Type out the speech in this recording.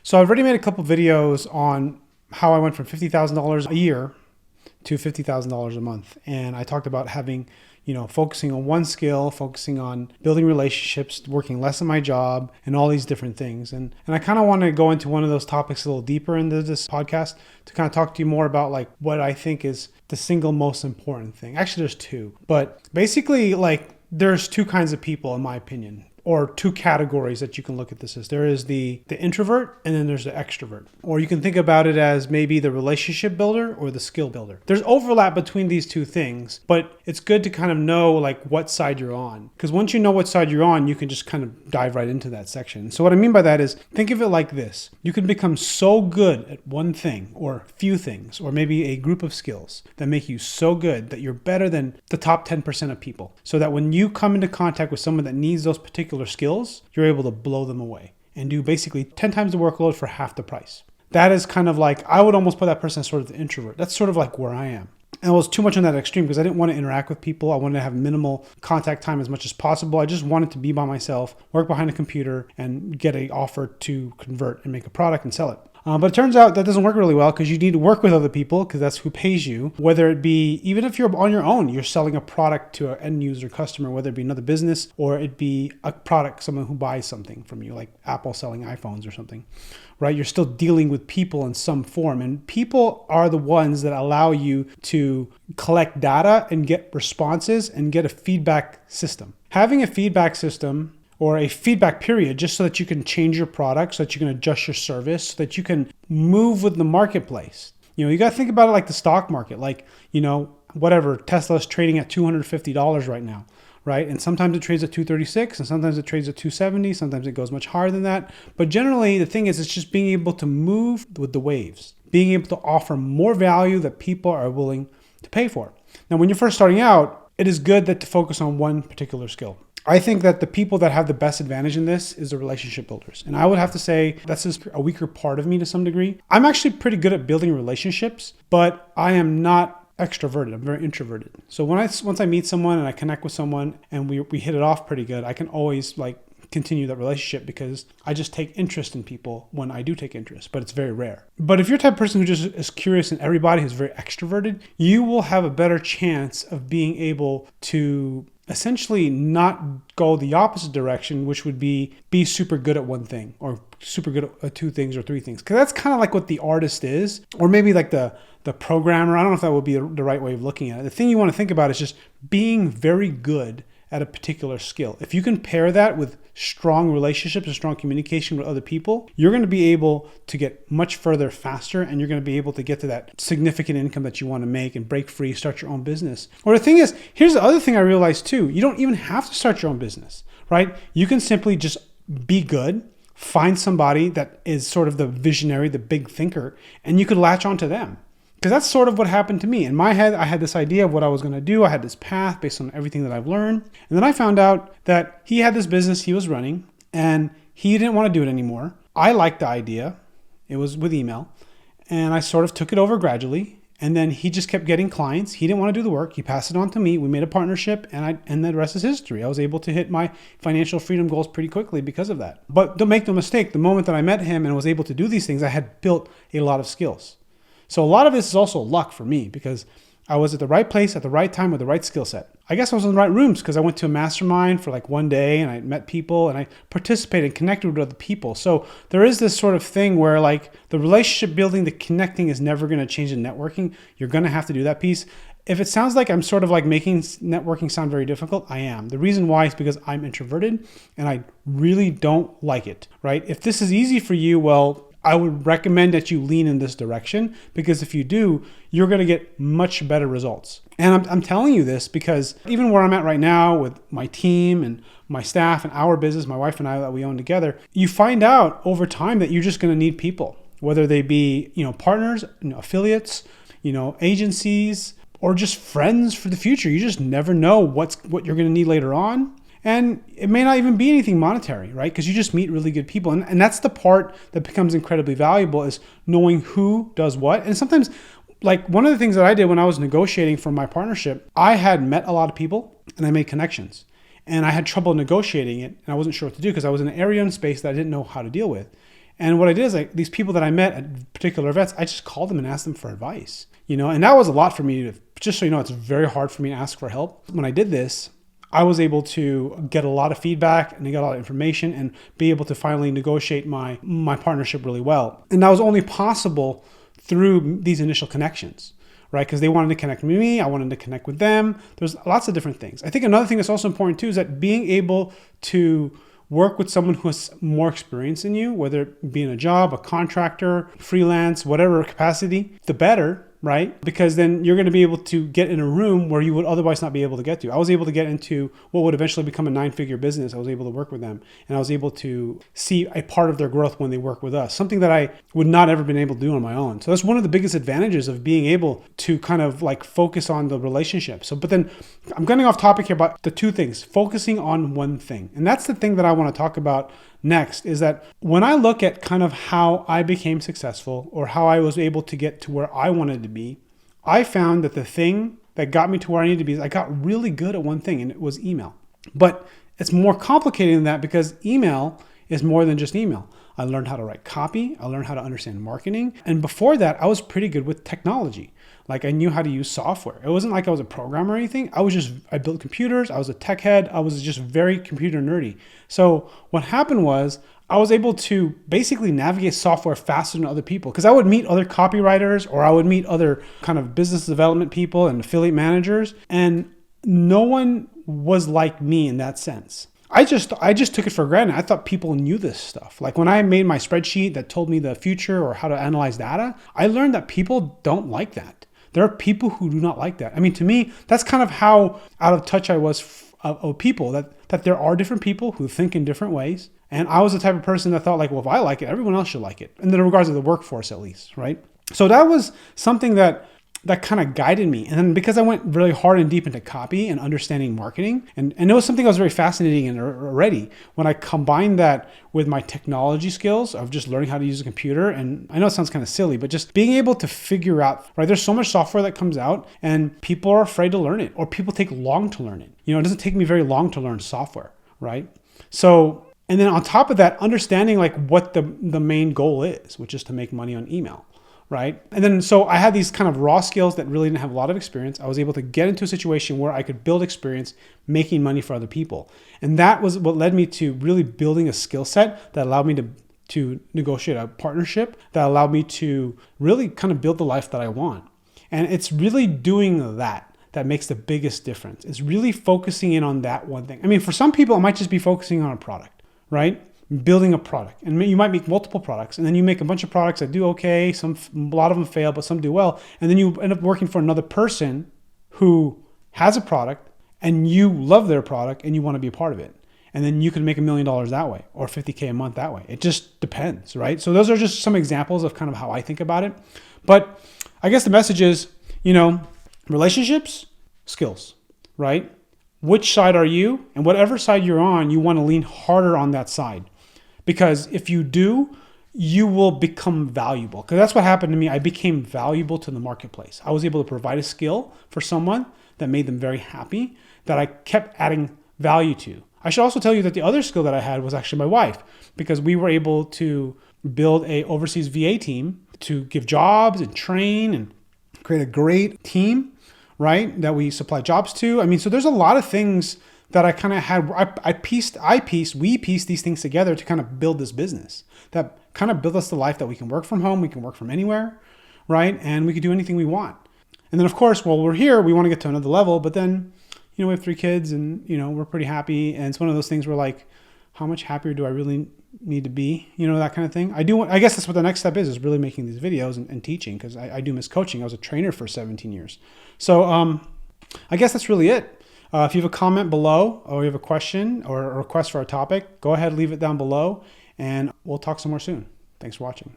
So I've already made a couple videos on how I went from $50,000 a year to $50,000 a month. And I talked about having, focusing on one skill, focusing on building relationships, working less in my job, and all these different things. And I kind of want to go into one of those topics a little deeper into this podcast to kind of talk to you more about like what I think is the single most important thing. Actually, there's two, but basically like there's two kinds of people in my opinion, or two categories that you can look at this as. There is the introvert and then there's the extrovert. Or you can think about it as maybe the relationship builder or the skill builder. There's overlap between these two things, but it's good to kind of know like what side you're on. Because once you know what side you're on, you can just kind of dive right into that section. So what I mean by that is think of it like this. You can become so good at one thing or few things, or maybe a group of skills that make you so good that you're better than the top 10% of people. So that when you come into contact with someone that needs those particular skills, you're able to blow them away and do basically 10 times the workload for half the price. That is kind of like, I would almost put that person as sort of the introvert. That's sort of like where I am. And it was too much on that extreme because I didn't want to interact with people. I wanted to have minimal contact time as much as possible. I just wanted to be by myself, work behind a computer, and get an offer to convert and make a product and sell it. But it turns out that doesn't work really well because you need to work with other people because that's who pays you. Whether it be, even if you're on your own, you're selling a product to an end user customer, whether it be another business or it be a product, someone who buys something from you, like Apple selling iPhones or something, right? You're still dealing with people in some form. And people are the ones that allow you to collect data and get responses and get a feedback system. Having a feedback system or a feedback period just so that you can change your product, so that you can adjust your service, so that you can move with the marketplace. You got to think about it like the stock market, like, whatever, Tesla's trading at $250 right now, right? And sometimes it trades at 236 and sometimes it trades at 270, sometimes it goes much higher than that. But generally the thing is, it's just being able to move with the waves, being able to offer more value that people are willing to pay for. Now, when you're first starting out, it is good to focus on one particular skill. I think that the people that have the best advantage in this is the relationship builders. And I would have to say that's just a weaker part of me to some degree. I'm actually pretty good at building relationships, but I am not extroverted. I'm very introverted. So once I meet someone and I connect with someone and we hit it off pretty good, I can always continue that relationship because I just take interest in people when I do take interest, but it's very rare. But if you're the type of person who just is curious in everybody, who's very extroverted, you will have a better chance of being able to essentially not go the opposite direction, which would be super good at one thing or super good at two things or three things. Because that's kind of like what the artist is, or maybe like the programmer. I don't know if that would be the right way of looking at it. The thing you want to think about is just being very good at a particular skill. If you can pair that with strong relationships and strong communication with other people, you're going to be able to get much further faster, and you're going to be able to get to that significant income that you want to make and break free, start your own business. Or the thing is, here's the other thing I realized too. You don't even have to start your own business, right? You can simply just be good, find somebody that is sort of the visionary, the big thinker, and you could latch onto them. Because that's sort of what happened to me. In my head, I had this idea of what I was going to do. I had this path based on everything that I've learned. And then I found out that he had this business he was running and he didn't want to do it anymore. I liked the idea. It was with email. And I sort of took it over gradually. And then he just kept getting clients. He didn't want to do the work. He passed it on to me. We made a partnership and the rest is history. I was able to hit my financial freedom goals pretty quickly because of that. But don't make no mistake, the moment that I met him and was able to do these things, I had built a lot of skills. So a lot of this is also luck for me because I was at the right place at the right time with the right skill set. I guess I was in the right rooms because I went to a mastermind for like one day and I met people and I participated and connected with other people. So there is this sort of thing where like the relationship building, the connecting is never going to change the networking. You're going to have to do that piece. If it sounds like I'm sort of like making networking sound very difficult, I am. The reason why is because I'm introverted and I really don't like it, right? If this is easy for you, well, I would recommend that you lean in this direction because if you do, you're going to get much better results. And I'm telling you this because even where I'm at right now with my team and my staff and our business, my wife and I that we own together, you find out over time that you're just going to need people, whether they be, partners, affiliates, agencies, or just friends for the future. You just never know what you're going to need later on. And it may not even be anything monetary, right? Because you just meet really good people. And that's the part that becomes incredibly valuable is knowing who does what. And sometimes, like one of the things that I did when I was negotiating for my partnership, I had met a lot of people and I made connections. And I had trouble negotiating it and I wasn't sure what to do because I was in an area and space that I didn't know how to deal with. And what I did is these people that I met at particular events, I just called them and asked them for advice, and that was a lot for me to, just so you know, it's very hard for me to ask for help. When I did this, I was able to get a lot of feedback and I got a lot of information and be able to finally negotiate my partnership really well. And that was only possible through these initial connections, right? Because they wanted to connect with me, I wanted to connect with them. There's lots of different things. I think another thing that's also important too is that being able to work with someone who has more experience than you, whether it be in a job, a contractor, freelance, whatever capacity, the better, right? Because then you're going to be able to get in a room where you would otherwise not be able to get to. I was able to get into what would eventually become a 9-figure business. I was able to work with them and I was able to see a part of their growth when they work with us, something that I would not ever been able to do on my own. So that's one of the biggest advantages of being able to kind of like focus on the relationship. But then I'm getting off topic here about the two things, focusing on one thing. And that's the thing that I want to talk about next, is that when I look at kind of how I became successful or how I was able to get to where I wanted to be, I found that the thing that got me to where I needed to be is I got really good at one thing, and it was email. But it's more complicated than that because email is more than just email. I learned how to write copy. I learned how to understand marketing. And before that, I was pretty good with technology. Like I knew how to use software. It wasn't like I was a programmer or anything. I built computers. I was a tech head. I was just very computer nerdy. So what happened was I was able to basically navigate software faster than other people because I would meet other copywriters or I would meet other kind of business development people and affiliate managers. And no one was like me in that sense. I just took it for granted. I thought people knew this stuff. Like when I made my spreadsheet that told me the future or how to analyze data, I learned that people don't like that. There are people who do not like that. I mean, to me, that's kind of how out of touch I was of people, that there are different people who think in different ways. And I was the type of person that thought like, well, if I like it, everyone else should like it. And in regards to the workforce, at least, right? So that was something that kind of guided me. And then because I went really hard and deep into copy and understanding marketing, and it was something I was very fascinating in already, when I combined that with my technology skills of just learning how to use a computer, and I know it sounds kind of silly, but just being able to figure out, right, there's so much software that comes out and people are afraid to learn it, or people take long to learn it. It doesn't take me very long to learn software, right? So, and then on top of that, understanding like what the main goal is, which is to make money on email. Right. And then so I had these kind of raw skills that really didn't have a lot of experience. I was able to get into a situation where I could build experience making money for other people. And that was what led me to really building a skill set that allowed me to negotiate a partnership that allowed me to really kind of build the life that I want. And it's really doing that makes the biggest difference. It's really focusing in on that one thing. I mean, for some people, it might just be focusing on a product, right? Building a product, and you might make multiple products, and then you make a bunch of products that do okay. A lot of them fail, but some do well. And then you end up working for another person who has a product and you love their product and you want to be a part of it. And then you can make $1 million that way or $50K a month that way. It just depends, right? So those are just some examples of kind of how I think about it. But I guess the message is, relationships, skills, right? Which side are you? And whatever side you're on, you want to lean harder on that side. Because if you do, you will become valuable. Because that's what happened to me. I became valuable to the marketplace. I was able to provide a skill for someone that made them very happy, that I kept adding value to. I should also tell you that the other skill that I had was actually my wife, because we were able to build a overseas VA team to give jobs and train and create a great team, right? That we supply jobs to. I mean, so there's a lot of things that I kind of had, we pieced these things together to kind of build this business that kind of build us the life that we can work from home, we can work from anywhere, right? And we can do anything we want. And then of course, while we're here, we want to get to another level, but then, we have 3 kids and, we're pretty happy. And it's one of those things where like, how much happier do I really need to be? That kind of thing. I guess that's what the next step is really making these videos and teaching, because I do miss coaching. I was a trainer for 17 years. So I guess that's really it. If you have a comment below or you have a question or a request for a topic, go ahead, leave it down below, and we'll talk some more soon. Thanks for watching.